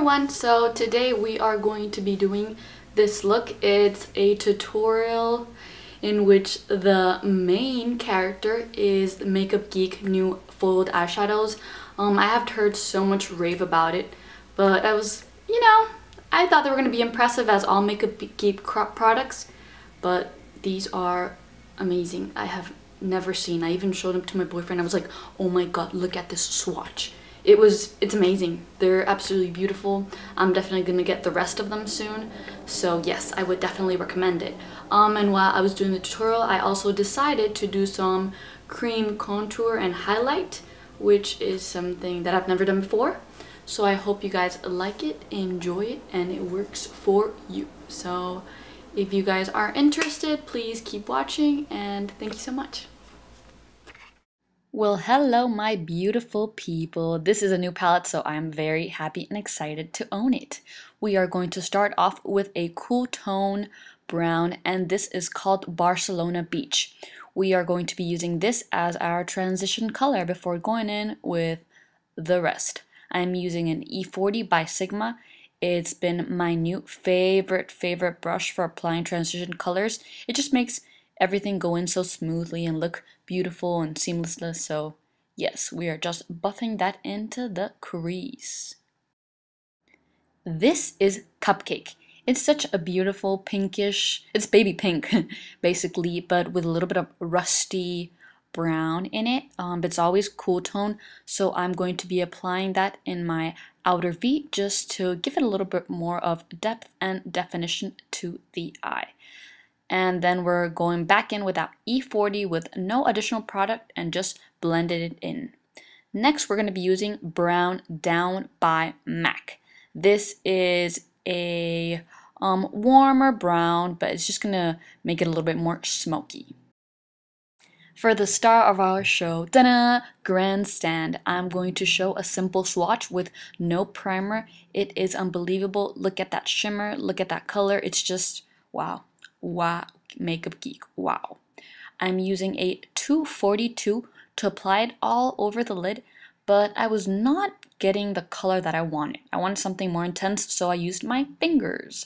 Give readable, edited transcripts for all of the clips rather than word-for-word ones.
everyone, so today we are going to be doing this look. It's a tutorial in which the main character is Makeup Geek new foiled eyeshadows. I have heard so much rave about it, but I was, I thought they were going to be impressive as all Makeup Geek products, but these are amazing. I have never seen. I even showed them to my boyfriend. I was like, oh my god, look at this swatch. It's amazing. They're absolutely beautiful. I'm definitely gonna get the rest of them soon. So yes, I would definitely recommend it. And while I was doing the tutorial, I also decided to do some cream contour and highlight, which is something that I've never done before. So I hope you guys like it, enjoy it, and it works for you. So if you guys are interested, please keep watching, and thank you so much. Well, hello my beautiful people. This is a new palette, so I am very happy and excited to own it. We are going to start off with a cool tone brown, and this is called Barcelona Beach. We are going to be using this as our transition color before going in with the rest. I'm using an E40 by Sigma. It's been my new favorite brush for applying transition colors. It just makes everything go in so smoothly and look beautiful and seamless. So yes, we are just buffing that into the crease. This is Cupcake. It's such a beautiful pinkish, it's baby pink basically, but with a little bit of rusty brown in it. But it's always cool tone, so I'm going to be applying that in my outer V just to give it a little bit more of depth and definition to the eye. And then we're going back in with that E40 with no additional product and just blended it in. Next, we're going to be using Brown Down by MAC. This is a warmer brown, but it's just going to make it a little bit more smoky. For the star of our show, ta-da, Grandstand, I'm going to show a simple swatch with no primer. It is unbelievable. Look at that shimmer, look at that color. It's just wow. Wow, Makeup Geek, wow. I'm using a 242 to apply it all over the lid, but I was not getting the color that I wanted. I wanted something more intense, so I used my fingers.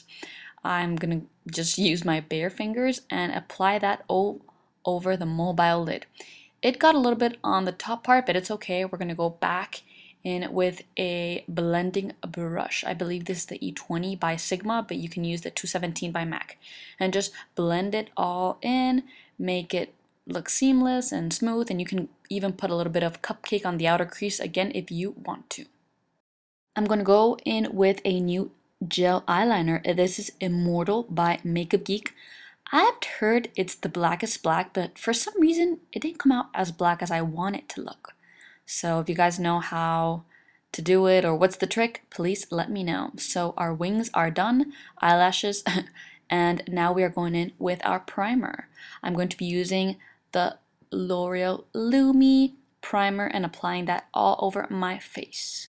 I'm gonna just use my bare fingers and apply that all over the mobile lid. It got a little bit on the top part, but it's okay. We're gonna go back in with a blending brush. I believe this is the E20 by Sigma, but you can use the 217 by MAC. And just blend it all in, make it look seamless and smooth, and you can even put a little bit of Cupcake on the outer crease again if you want to. I'm going to go in with a new gel eyeliner. This is Immortal by Makeup Geek. I've heard it's the blackest black, but for some reason it didn't come out as black as I want it to look. So if you guys know how to do it or what's the trick, please let me know. So our wings are done, eyelashes, and now we are going in with our primer. I'm going to be using the Loreal Lumi primer and applying that all over my face.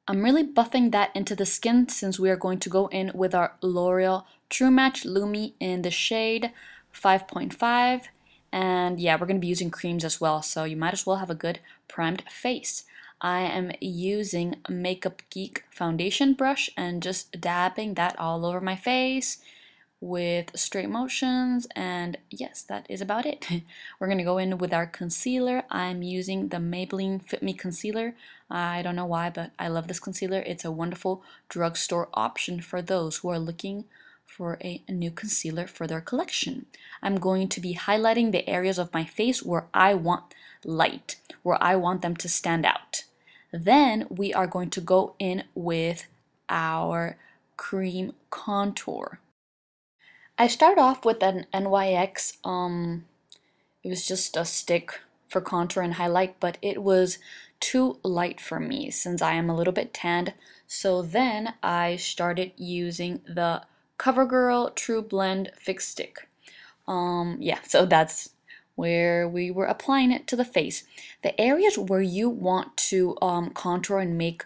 I'm really buffing that into the skin since we are going to go in with our L'Oreal True Match Lumi in the shade 5.5. And yeah, we're going to be using creams as well, so you might as well have a good primed face. I am using Makeup Geek foundation brush and just dabbing that all over my face with straight motions, and yes, that is about it. We're going to go in with our concealer. I'm using the Maybelline Fit Me Concelear. I don't know why, but I love this concealer. It's a wonderful drugstore option for those who are looking for a new concealer for their collection. I'm going to be highlighting the areas of my face where I want light, where I want them to stand out. Then we are going to go in with our cream contour. I start off with an NYX, it was just a stick for contour and highlight, but it was too light for me since I am a little bit tanned. So then I started using the CoverGirl True Blend Fix Stick. Yeah, so that's where we were applying it to the face. The areas where you want to contour and make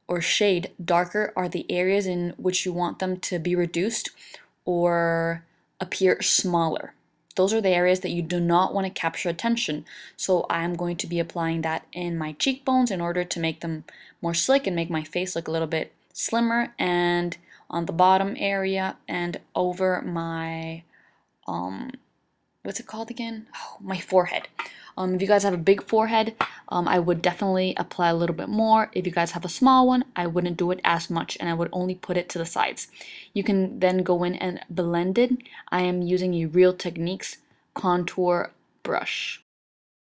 or shade darker are the areas in which you want them to be reduced or appear smaller. Those are the areas that you do not want to capture attention. So I'm going to be applying that in my cheekbones in order to make them more slick and make my face look a little bit slimmer and on the bottom area and over my what's it called again? Oh, my forehead. If you guys have a big forehead, I would definitely apply a little bit more. If you guys have a small one, I wouldn't do it as much and I would only put it to the sides. You can then go in and blend it. I am using a Real Techniques contour brush.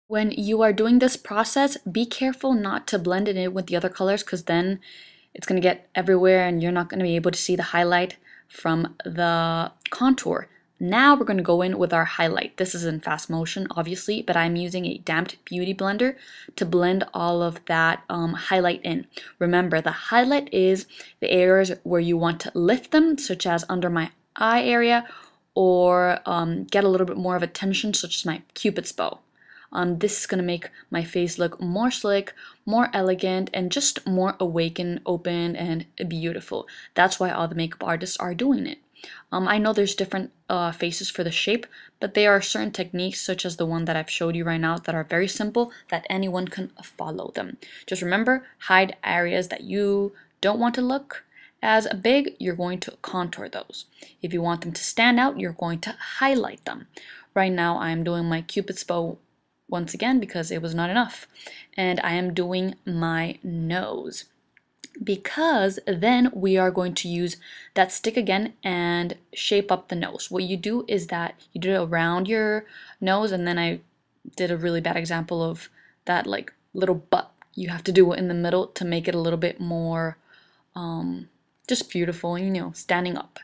When you are doing this process, be careful not to blend it in with the other colors because then it's going to get everywhere and you're not going to be able to see the highlight from the contour. Now we're going to go in with our highlight. This is in fast motion, obviously, but I'm using a damped beauty blender to blend all of that highlight in. Remember, the highlight is the areas where you want to lift them, such as under my eye area, or get a little bit more of attention, such as my Cupid's bow. This is going to make my face look more slick, more elegant, and just more awakened, open, and beautiful. That's why all the makeup artists are doing it. I know there's different faces for the shape, but there are certain techniques such as the one that I've showed you right now that are very simple that anyone can follow them. Just remember, hide areas that you don't want to look as big, you're going to contour those. If you want them to stand out, you're going to highlight them. Right now I'm doing my Cupid's bow once again because it was not enough. And I am doing my nose, because then we are going to use that stick again and shape up the nose. What you do is that you do it around your nose, and then I did a really bad example of that like little butt. You have to do it in the middle to make it a little bit more just beautiful, you know, standing up.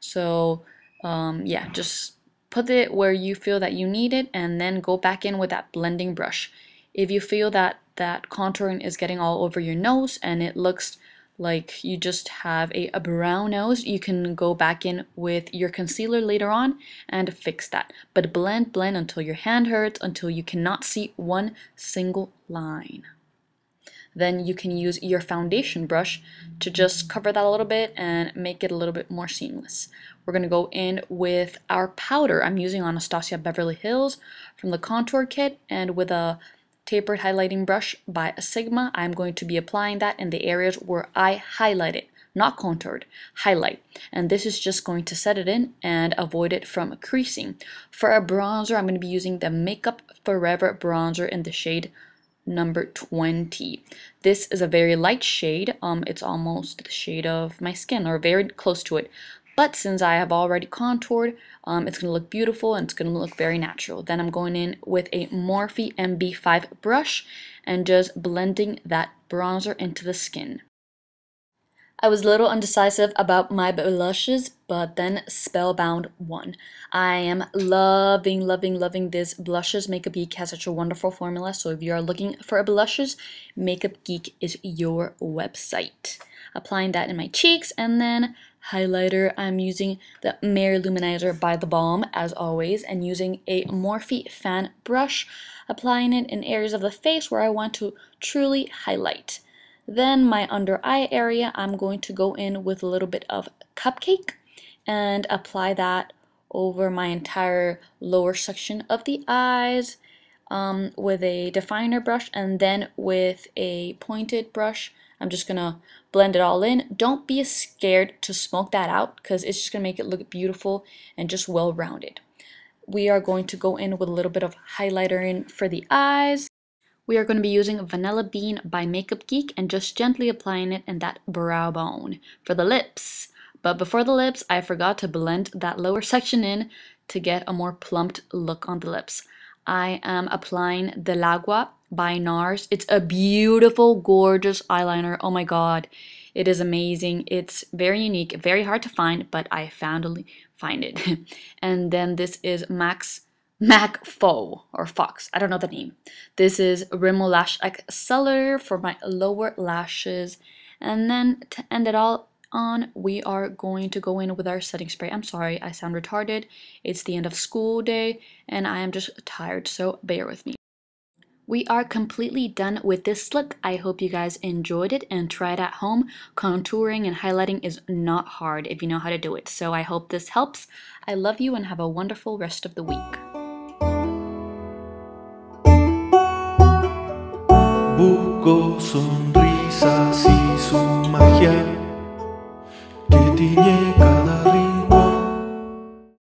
So yeah, just put it where you feel that you need it and then go back in with that blending brush. If you feel that contouring is getting all over your nose and it looks like you just have a brown nose, you can go back in with your concealer later on and fix that. But blend until your hand hurts, until you cannot see one single line. Then you can use your foundation brush to just cover that a little bit and make it a little bit more seamless. We're going to go in with our powder. I'm using Anastasia Beverly Hills from the contour kit, and with a tapered highlighting brush by Sigma, I'm going to be applying that in the areas where I highlighted, not contoured, highlight. And this is just going to set it in and avoid it from creasing. For a bronzer, I'm going to be using the Makeup Forever bronzer in the shade number 20. This is a very light shade. It's almost the shade of my skin, or very close to it. But since I have already contoured, it's going to look beautiful and it's going to look very natural. Then I'm going in with a Morphe MB5 brush and just blending that bronzer into the skin. I was a little undecisive about my blushes, but then Spellbound won. I am loving this blushes. Makeup Geek has such a wonderful formula, so if you are looking for blushes, Makeup Geek is your website. Applying that in my cheeks, and then highlighter, I'm using the Mary-Louminizer by The Balm as always, and using a Morphe fan brush, applying it in areas of the face where I want to truly highlight. Then my under eye area, I'm going to go in with a little bit of Cupcake and apply that over my entire lower section of the eyes with a definer brush, and then with a pointed brush, I'm just gonna blend it all in. Don't be scared to smoke that out because it's just gonna make it look beautiful and just well-rounded. We are going to go in with a little bit of highlighter in for the eyes. We are going to be using Vanilla Bean by Makeup Geek and just gently applying it in that brow bone. For the lips, but before the lips, I forgot to blend that lower section in to get a more plumped look on the lips. I am applying Del Agua by Nars. It's a beautiful, gorgeous eyeliner. Oh my god, it is amazing. It's very unique, very hard to find, but I finally find it. And then this is Mac Faux or Fox, I don't know the name. This is Rimmel Lash Accelerator for my lower lashes. And then to end it all on, we are going to go in with our setting spray. I'm sorry, I sound retarded. It's the end of school day and I am just tired, so bear with me. We are completely done with this look. I hope you guys enjoyed it and try it at home. Contouring and highlighting is not hard if you know how to do it. So I hope this helps. I love you and have a wonderful rest of the week. Busco sonrisas y